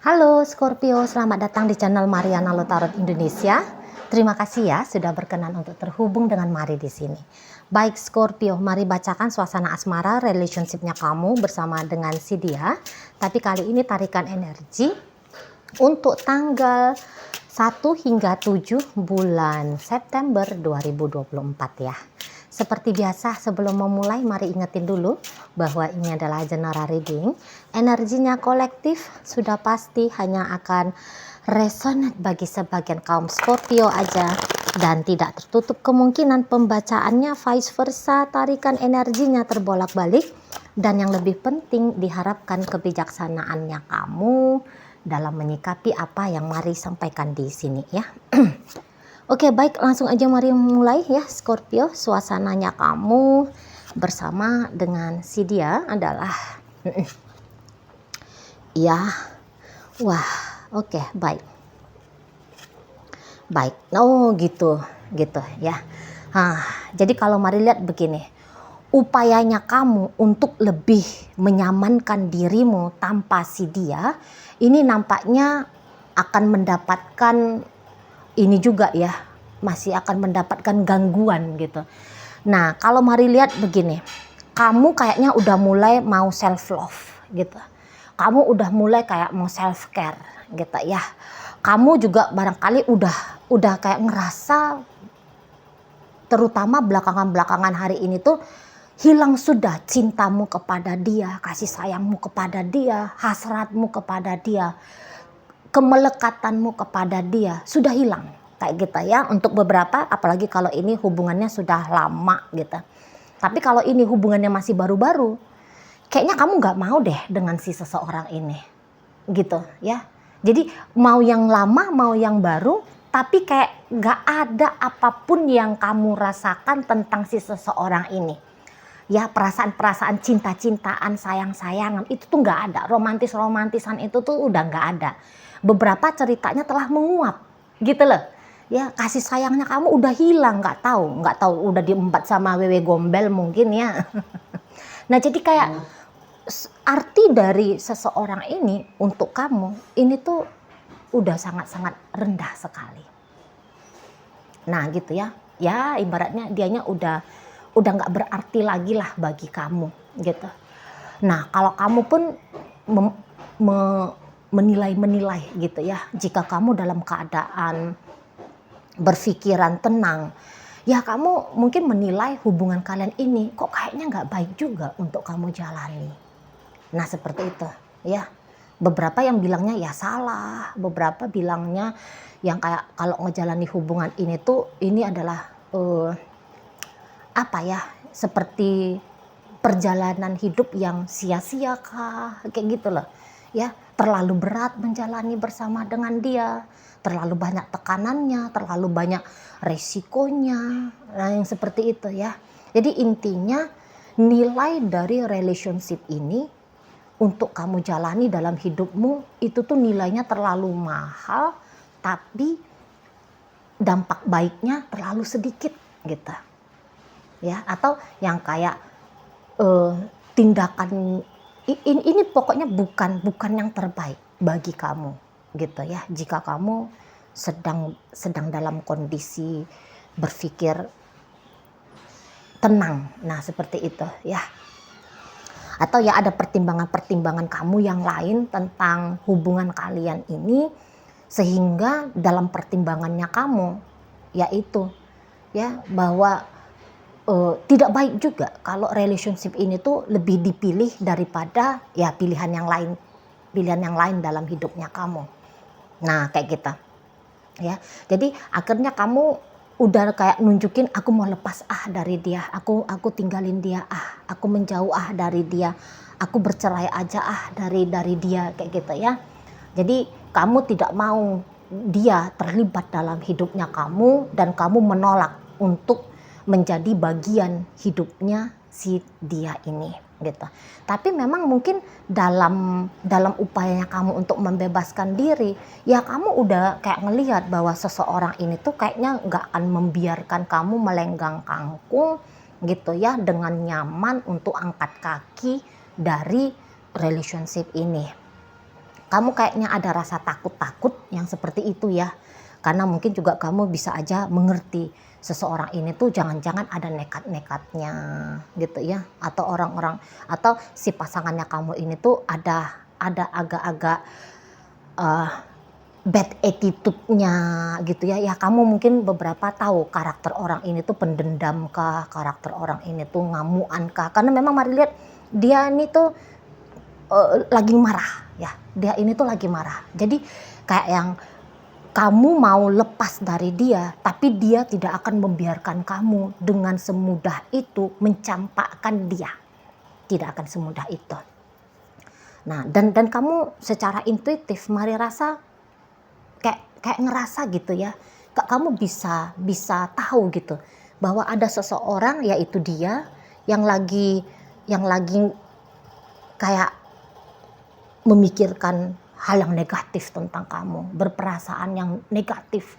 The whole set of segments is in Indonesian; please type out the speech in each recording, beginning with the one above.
Halo Scorpio, selamat datang di channel Mariana Lotarot Indonesia. Terima kasih ya sudah berkenan untuk terhubung dengan Mari di sini. Baik Scorpio, mari bacakan suasana asmara relationship-nya kamu bersama dengan si dia. Tapi kali ini tarikan energi untuk tanggal 1 hingga 7 bulan September 2024 ya. Seperti biasa sebelum memulai mari ingetin dulu bahwa ini adalah general reading. Energinya kolektif sudah pasti hanya akan resonate bagi sebagian kaum Scorpio aja dan tidak tertutup kemungkinan pembacaannya vice versa, tarikan energinya terbolak-balik dan yang lebih penting diharapkan kebijaksanaannya kamu dalam menyikapi apa yang mari sampaikan di sini ya. Oke, baik, langsung aja mari mulai ya Scorpio. Suasananya kamu bersama dengan si dia adalah ya, wah, oke, baik. Baik, oh gitu ya. Jadi kalau mari lihat begini, upayanya kamu untuk lebih menyamankan dirimu tanpa si dia, ini nampaknya akan mendapatkan ini juga ya, masih akan mendapatkan gangguan gitu. Nah, kalau mari lihat begini, kamu kayaknya udah mulai mau self love gitu. Kamu udah mulai kayak mau self care gitu ya. Kamu juga barangkali udah kayak ngerasa, terutama belakangan hari ini tuh hilang sudah cintamu kepada dia, kasih sayangmu kepada dia, hasratmu kepada dia, kemelekatanmu kepada dia sudah hilang kayak gitu ya untuk beberapa, apalagi kalau ini hubungannya sudah lama gitu. Tapi kalau ini hubungannya masih baru-baru, kayaknya kamu nggak mau deh dengan si seseorang ini gitu ya. Jadi mau yang lama mau yang baru, tapi kayak nggak ada apapun yang kamu rasakan tentang si seseorang ini ya. Perasaan-perasaan cinta-cintaan, sayang-sayangan itu tuh nggak ada. Romantis-romantisan itu tuh udah nggak ada. Beberapa ceritanya telah menguap gitu loh ya. Kasih sayangnya kamu udah hilang, nggak tahu udah diembat sama wewe gombel mungkin ya. Nah, jadi kayak arti dari seseorang ini untuk kamu ini tuh udah sangat-sangat rendah sekali. Nah gitu ya, ya ibaratnya dianya udah nggak berarti lagi lah bagi kamu gitu. Nah kalau kamu pun menilai gitu ya, jika kamu dalam keadaan berpikiran tenang ya, kamu mungkin menilai hubungan kalian ini kok kayaknya nggak baik juga untuk kamu jalani. Nah seperti itu ya. Beberapa yang bilangnya ya salah, beberapa bilangnya yang kayak kalau ngejalani hubungan ini tuh ini adalah apa ya, seperti perjalanan hidup yang sia-sia kah, kayak gitu loh ya. Terlalu berat menjalani bersama dengan dia, terlalu banyak tekanannya, terlalu banyak resikonya, nah yang seperti itu ya. Jadi intinya nilai dari relationship ini untuk kamu jalani dalam hidupmu itu tuh nilainya terlalu mahal, tapi dampak baiknya terlalu sedikit gitu ya. Atau yang kayak tindakan ini pokoknya bukan yang terbaik bagi kamu gitu ya, jika kamu sedang dalam kondisi berpikir tenang. Nah seperti itu ya. Atau ya ada pertimbangan-pertimbangan kamu yang lain tentang hubungan kalian ini, sehingga dalam pertimbangannya kamu yaitu ya bahwa tidak baik juga kalau relationship ini tuh lebih dipilih daripada ya pilihan yang lain dalam hidupnya kamu. Nah kayak gitu ya. Jadi akhirnya kamu udah kayak nunjukin, aku mau lepas dari dia, aku tinggalin dia, aku menjauh dari dia, aku bercerai aja dari dia kayak gitu ya. Jadi kamu tidak mau dia terlibat dalam hidupnya kamu dan kamu menolak untuk menjadi bagian hidupnya si dia ini gitu. Tapi memang mungkin dalam upayanya kamu untuk membebaskan diri ya, kamu udah kayak ngelihat bahwa seseorang ini tuh kayaknya nggak akan membiarkan kamu melenggang kangkung gitu ya, dengan nyaman untuk angkat kaki dari relationship ini. kamu kayaknya ada rasa takut-takut yang seperti itu ya. Karena mungkin juga kamu bisa aja mengerti seseorang ini tuh jangan-jangan ada nekat-nekatnya gitu ya. Atau orang-orang atau si pasangannya kamu ini tuh ada agak-agak bad attitude-nya gitu ya. Ya kamu mungkin beberapa tahu karakter orang ini tuh pendendam kah, karakter orang ini tuh ngamuan kah. Karena memang mari lihat dia ini tuh lagi marah ya. Dia ini tuh lagi marah. Jadi kayak yang kamu mau lepas dari dia, tapi dia tidak akan membiarkan kamu dengan semudah itu mencampakkan dia. Tidak akan semudah itu. Nah, dan kamu secara intuitif mari rasa kayak ngerasa gitu ya, kamu bisa tahu gitu bahwa ada seseorang yaitu dia yang lagi kayak memikirkan hal yang negatif tentang kamu, berperasaan yang negatif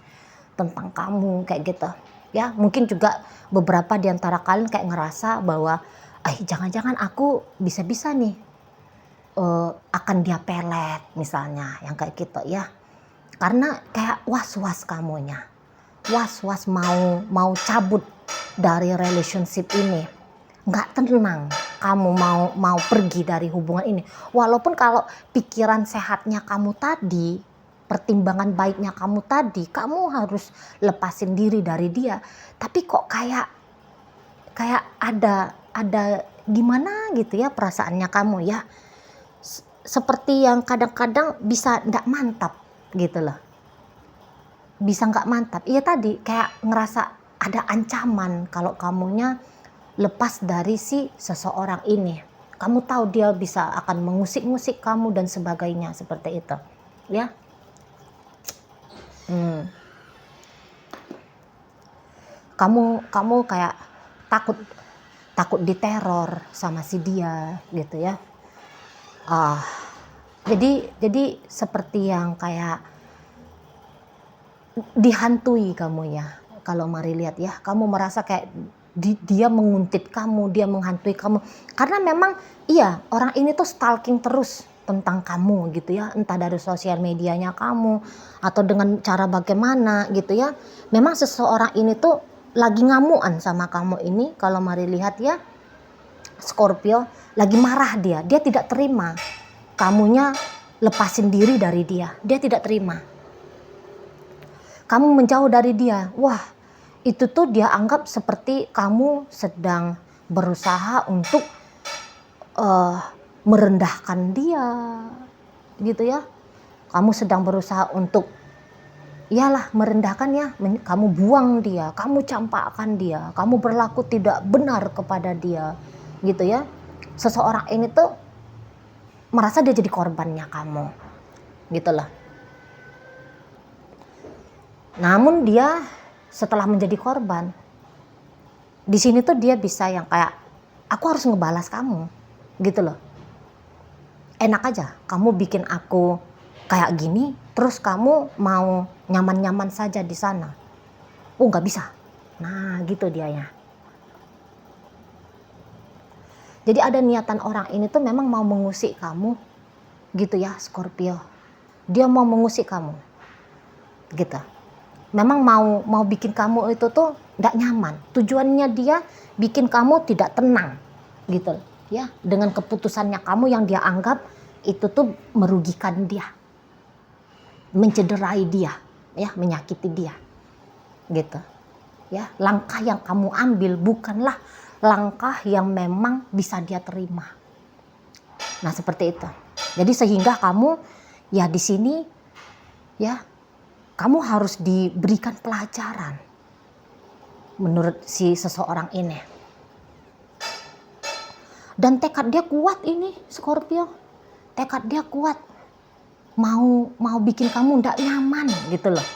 tentang kamu kayak gitu ya. Mungkin juga beberapa di antara kalian kayak ngerasa bahwa jangan-jangan aku bisa-bisa nih akan dia pelet misalnya, yang kayak gitu ya. Karena kayak was-was kamunya, was-was mau cabut dari relationship ini, nggak tenang kamu mau pergi dari hubungan ini. Walaupun kalau pikiran sehatnya kamu tadi, pertimbangan baiknya kamu tadi, kamu harus lepasin diri dari dia, tapi kok kayak ada gimana gitu ya perasaannya kamu ya, seperti yang kadang-kadang bisa nggak mantap gitu loh, bisa nggak mantap. Iya tadi kayak ngerasa ada ancaman kalau kamunya lepas dari si seseorang ini. Kamu tahu dia bisa akan mengusik-ngusik kamu dan sebagainya seperti itu ya. Kamu kayak takut diteror sama si dia gitu ya. Jadi seperti yang kayak dihantui kamu ya. Kalau mari lihat ya, kamu merasa kayak dia menguntit kamu, dia menghantui kamu. Karena memang iya, orang ini tuh stalking terus tentang kamu gitu ya. Entah dari sosial medianya kamu atau dengan cara bagaimana gitu ya. Memang seseorang ini tuh lagi ngamuan sama kamu ini. Kalau mari lihat ya, Scorpio lagi marah dia tidak terima kamunya lepasin diri dari dia tidak terima. Kamu menjauh dari dia, wah itu tuh dia anggap seperti kamu sedang berusaha untuk merendahkan dia gitu ya. Kamu sedang berusaha untuk iyalah merendahkan ya, kamu buang dia, kamu campakkan dia, kamu berlaku tidak benar kepada dia gitu ya. Seseorang ini tuh merasa dia jadi korbannya kamu gitu loh. Namun dia setelah menjadi korban, di sini tuh dia bisa yang kayak aku harus ngebalas kamu gitu loh. Enak aja kamu bikin aku kayak gini, terus kamu mau nyaman-nyaman saja di sana. Oh nggak bisa. Nah gitu dianya. Jadi ada niatan orang ini tuh memang mau mengusik kamu gitu ya Scorpio. Dia mau mengusik kamu gitu. Memang mau bikin kamu itu tuh gak nyaman. Tujuannya dia bikin kamu tidak tenang gitu ya. Dengan keputusannya kamu yang dia anggap itu tuh merugikan dia, mencederai dia ya, menyakiti dia gitu ya. Langkah yang kamu ambil bukanlah langkah yang memang bisa dia terima. Nah seperti itu. Jadi sehingga kamu ya di sini ya, kamu harus diberikan pelajaran menurut si seseorang ini. Dan tekad dia kuat ini Scorpio. Tekad dia kuat. Mau bikin kamu ndak nyaman gitu loh.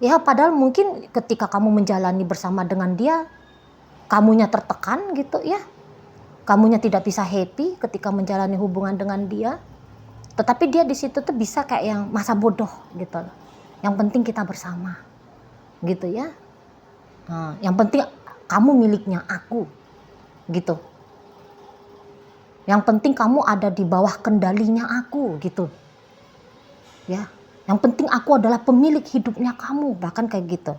Ya padahal mungkin ketika kamu menjalani bersama dengan dia, kamunya tertekan gitu ya. Kamunya tidak bisa happy ketika menjalani hubungan dengan dia. Tetapi dia di situ tuh bisa kayak yang masa bodoh gitu loh. Yang penting kita bersama gitu ya. Nah, yang penting kamu miliknya aku gitu. Yang penting kamu ada di bawah kendalinya aku gitu. Ya, yang penting aku adalah pemilik hidupnya kamu, bahkan kayak gitu.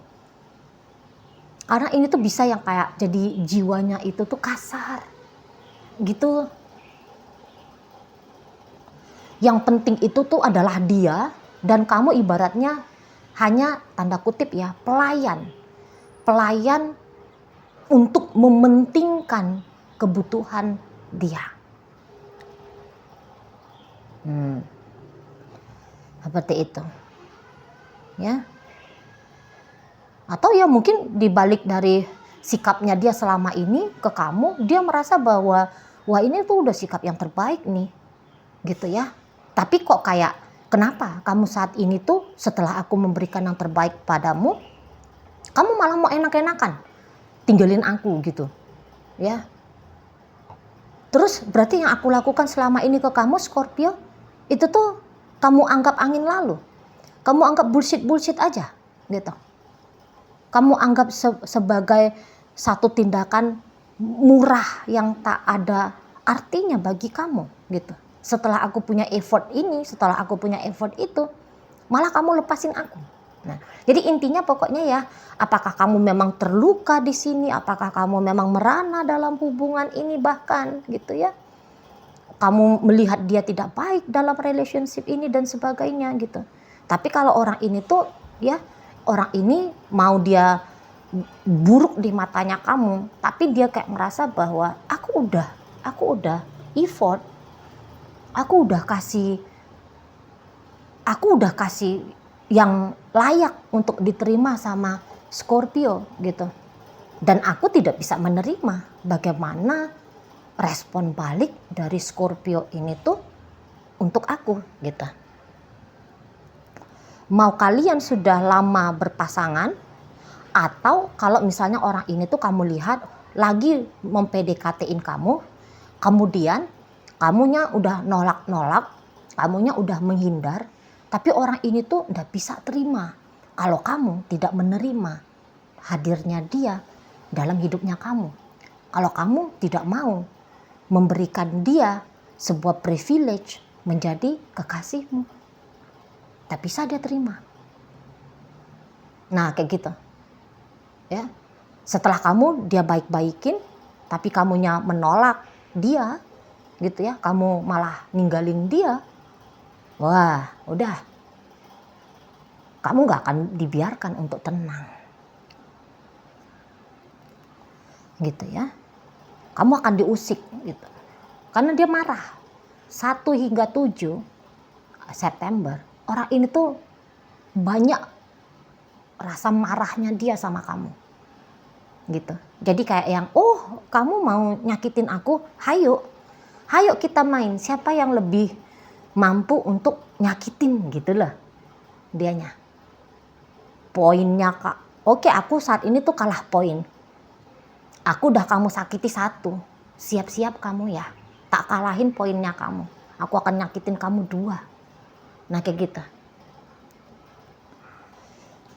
Karena ini tuh bisa yang kayak jadi jiwanya itu tuh kasar gitu. Yang penting itu tuh adalah dia, dan kamu ibaratnya hanya tanda kutip ya, pelayan. Pelayan untuk mementingkan kebutuhan dia. Seperti itu. Ya. Atau ya mungkin dibalik dari sikapnya dia selama ini ke kamu, dia merasa bahwa wah ini tuh udah sikap yang terbaik nih. Gitu ya. Tapi kok kayak kenapa kamu saat ini tuh setelah aku memberikan yang terbaik padamu, kamu malah mau enak-enakan tinggalin aku gitu. Ya. Terus berarti yang aku lakukan selama ini ke kamu Scorpio, itu tuh kamu anggap angin lalu. Kamu anggap bullshit aja gitu. Kamu anggap sebagai satu tindakan murah yang tak ada artinya bagi kamu gitu. Setelah aku punya effort ini, setelah aku punya effort itu, malah kamu lepasin aku. Nah, jadi intinya pokoknya ya, apakah kamu memang terluka di sini, apakah kamu memang merana dalam hubungan ini bahkan gitu ya. Kamu melihat dia tidak baik dalam relationship ini dan sebagainya gitu. Tapi kalau orang ini tuh ya, orang ini mau dia buruk di matanya kamu, tapi dia kayak merasa bahwa aku udah effort, aku udah kasih yang layak untuk diterima sama Scorpio gitu. Dan aku tidak bisa menerima bagaimana respon balik dari Scorpio ini tuh untuk aku gitu. Mau kalian sudah lama berpasangan, atau kalau misalnya orang ini tuh kamu lihat lagi mempdkt-in kamu, kemudian kamunya udah nolak, kamunya udah menghindar, tapi orang ini tuh udah bisa terima kalau kamu tidak menerima hadirnya dia dalam hidupnya kamu. Kalau kamu tidak mau memberikan dia sebuah privilege menjadi kekasihmu, tak bisa dia terima. Nah kayak gitu ya. Setelah kamu dia baik-baikin, tapi kamunya menolak dia gitu ya, kamu malah ninggalin dia, wah udah, kamu gak akan dibiarkan untuk tenang gitu ya. Kamu akan diusik gitu, karena dia marah. 1 hingga 7 September orang ini tuh banyak rasa marahnya dia sama kamu gitu. Jadi kayak yang kamu mau nyakitin aku, hayo kita main, siapa yang lebih mampu untuk nyakitin gitu loh dianya. Poinnya kak, oke aku saat ini tuh kalah poin, aku udah kamu sakiti 1, siap-siap kamu ya, tak kalahin poinnya kamu, aku akan nyakitin kamu 2. Nah kayak gitu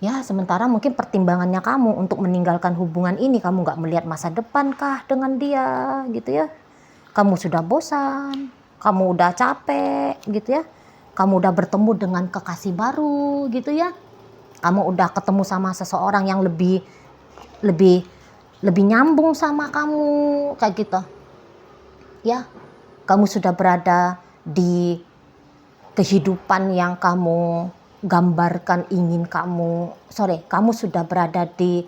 ya. Sementara mungkin pertimbangannya kamu untuk meninggalkan hubungan ini, kamu gak melihat masa depan kah dengan dia gitu ya. Kamu sudah bosan, kamu udah capek gitu ya, kamu udah bertemu dengan kekasih baru gitu ya, kamu udah ketemu sama seseorang yang lebih nyambung sama kamu kayak gitu ya. Kamu sudah berada di kehidupan yang kamu gambarkan kamu sudah berada di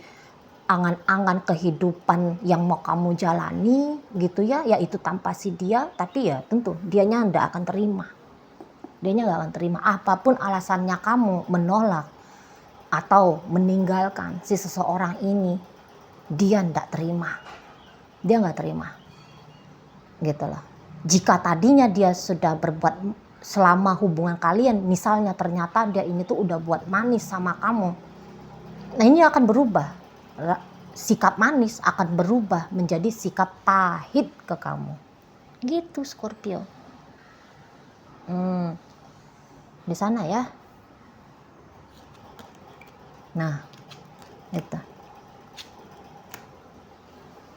angan-angan kehidupan yang mau kamu jalani gitu ya, yaitu tanpa si dia. Tapi ya tentu dianya nggak akan terima apapun alasannya kamu menolak atau meninggalkan si seseorang ini. Dia nggak terima gitu loh. Jika tadinya dia sudah berbuat selama hubungan kalian, misalnya ternyata dia ini tuh udah buat manis sama kamu, nah ini akan berubah. Sikap manis akan berubah menjadi sikap pahit ke kamu gitu Scorpio. Di sana ya. Nah itu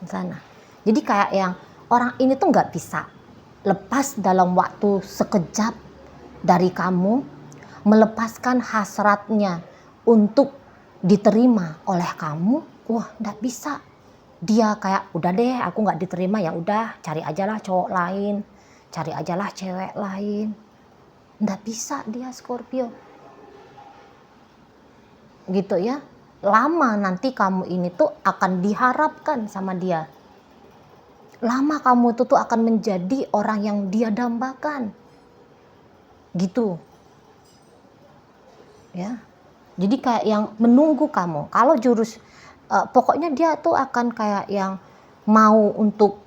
di sana. Jadi kayak yang orang ini tuh nggak bisa lepas dalam waktu sekejap dari kamu, melepaskan hasratnya untuk diterima oleh kamu, wah nggak bisa. Dia kayak udah deh aku nggak diterima, ya udah cari aja lah cowok lain, cari aja lah cewek lain. Nggak bisa dia Scorpio. Gitu ya. Lama nanti kamu ini tuh akan diharapkan sama dia. Lama kamu itu tuh akan menjadi orang yang dia dambakan. Gitu. Ya. Jadi kayak yang menunggu kamu. Kalau pokoknya dia tuh akan kayak yang mau untuk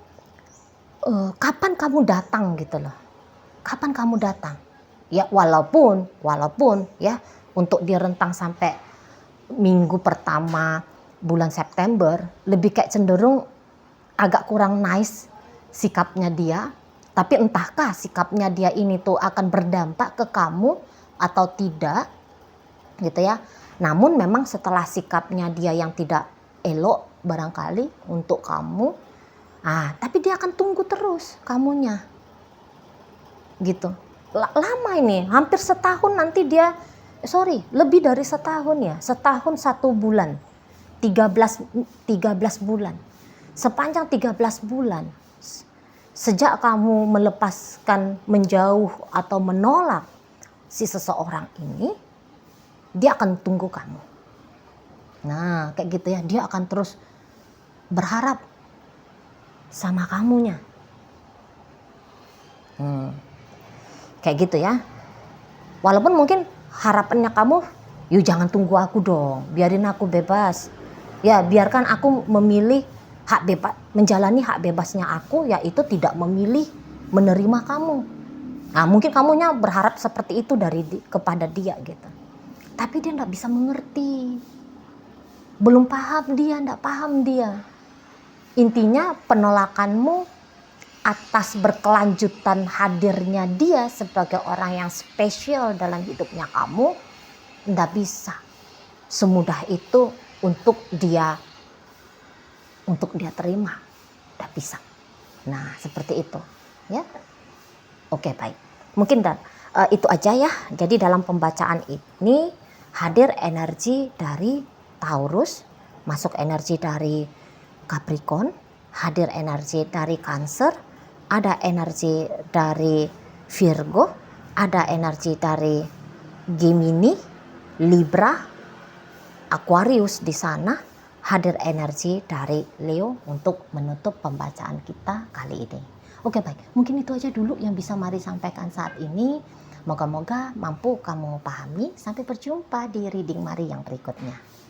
kapan kamu datang gitu loh. Kapan kamu datang? Ya walaupun ya untuk direntang sampai minggu pertama bulan September lebih kayak cenderung agak kurang nice sikapnya dia. Tapi entahkah sikapnya dia ini tuh akan berdampak ke kamu atau tidak gitu ya. Namun memang setelah sikapnya dia yang tidak elok barangkali untuk kamu, tapi dia akan tunggu terus kamunya gitu. Lama ini, hampir setahun nanti dia, lebih dari setahun ya, setahun 1 bulan, 13 bulan. Sepanjang 13 bulan, sejak kamu melepaskan, menjauh atau menolak si seseorang ini, dia akan tunggu kamu. Nah, kayak gitu ya, dia akan terus berharap sama kamunya. Kayak gitu ya. Walaupun mungkin harapannya kamu, yuk jangan tunggu aku dong, biarin aku bebas. Ya, biarkan aku memilih hak bebas, menjalani hak bebasnya aku, yaitu tidak memilih menerima kamu. Nah, mungkin kamunya berharap seperti itu kepada dia gitu. Tapi dia enggak bisa mengerti. Belum paham dia, enggak paham dia. Intinya penolakanmu atas berkelanjutan hadirnya dia sebagai orang yang spesial dalam hidupnya kamu, enggak bisa semudah itu untuk dia terima. Enggak bisa. Nah, seperti itu, ya. Oke, baik. Mungkin itu aja ya. Jadi dalam pembacaan ini hadir energi dari Taurus, masuk energi dari Capricorn, hadir energi dari Cancer, ada energi dari Virgo, ada energi dari Gemini, Libra, Aquarius di sana, hadir energi dari Leo untuk menutup pembacaan kita kali ini. Oke, baik, mungkin itu aja dulu yang bisa Mari sampaikan saat ini. Moga-moga mampu kamu pahami. Sampai berjumpa di reading Mari yang berikutnya.